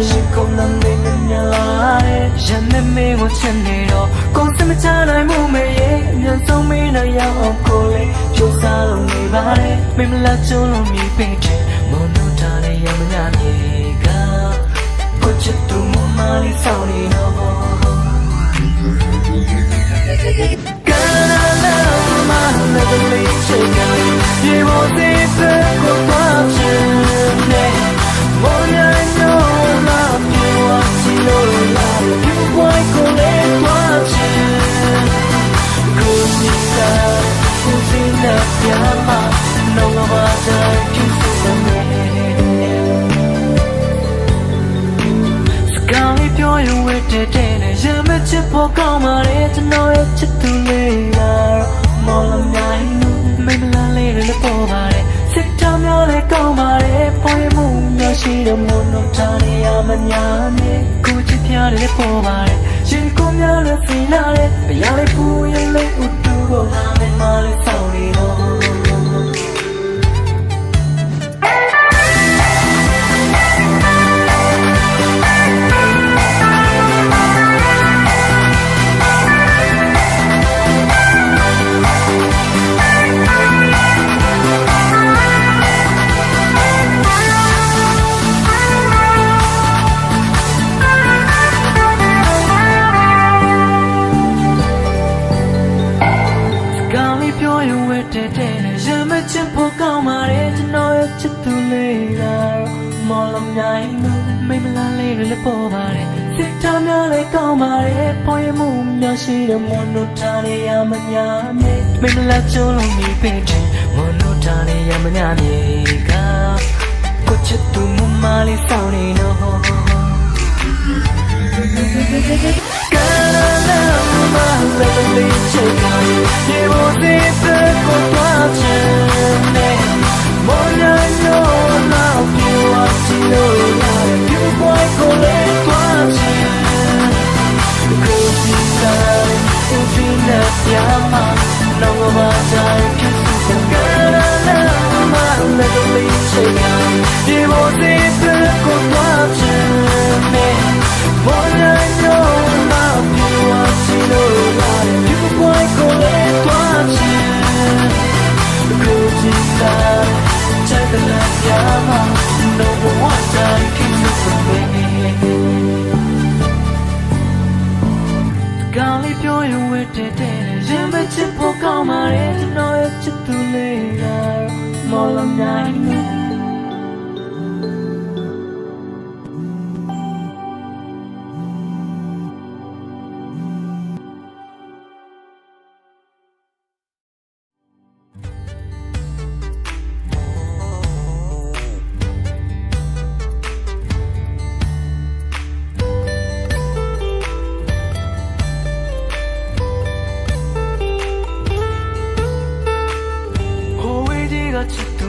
ရင်ကုန်တဲ့မင်းမြလာတဲ့ရမ်းမင်းကိုချစ်နေတော့ကိုယ်စမချနိုင်မှုမရဲ့အမြန်ဆုံးမင်းနဲ့ရောက်အောင်ကိုလေးကြိုးစားလို့နေပါတယ်မင်းမလာကျုံးလို့မြည်ပေးတယ်မွန်တို့ထားတဲ့ရမညာမြေကကိုချစ်သူမမလေးဆောင်နေတော့ကာလာမနဲ့ကလေးချစ်ကရေမိုးသေးပဲကိုသွားချင်တယ်မော်ရနိုးလာပြေဝချီလို့လာဒီဘွိုင်းကိုလေးသွားချင်ကိုစီတာကိုစီနာပြမနောငါတိုင်းကျူးစုံနေစကားလေးပြောရင်ဝတ်တဲ့နဲ့ရမချစ်ဖို့ကောင်းပါလေကျွန်တော်ရဲ့ချစ်သူလေးလာမော်လမြိုင်မိမလာလေးတွေလည်းပေါ်ပါတယ်စစ်တောင်းများလည်းကောင်းပါတယ်ပေါ်ရမှုများရှိတဲ့မွန်တို့ထားနေရမညာနဲ့ကိုချစ်ပြတယ်ပေါ်ပါတယ်ရင်ကိုများလည်းဖိလာတယ်ဘရားလေးပူရင်လည်းဥတူကိုလာမယ်မလေးဆောင်နေတော့ရမချစ်ဖို့ကောင်းပါတယ်ကျွန်တော်ရဲ့ချစ်သူလေးလာမော်လမြိုင်မိမလာလေးတွေလည်းပေါ်ပါတယ်စစ်သားများလည်းကောင်းပါတယ်ပေါ်ရမှုများရှိတဲ့မွန်တို့ထားနေရမညာမြေမိမလာကျုံးလို့မြည်ပေးတယ်မွန်တို့ထားနေရမညာမြေကကိုချစ်သူမမလေးဆောင်နေတော့ကာလာမလည်းလေးချစ်ကရေမိုးသေးပဲကိုသွားချင်တယ်မော်ရနိုးလာပြေဝချီလို့လာဒီဘွိုင်းကိုလေးသွားချင်ကိုစီတာကိုစီနာပြမနောငါတိုင်းကျူးစုံကာလာမလည်းလေးချစ်ကရေမိုးသေးပဲကိုသွားချင်တယ်မော်ရနိုးလာပြေဝချီလို့လာဒီဘွိုင်းကိုလေးသွားချင်ကိုစီတာချက်တဲ့ပြမနောငါတိုင်းကျူးစုံနေကောင်းလေးပြောရင်ဝတ်တဲ့ရမချစ်ဖို့ကောင်းပါတယ်ကျွန်တော်ရဲ့ချစ်သူလေးလာမော်လမြိုင်ချစ်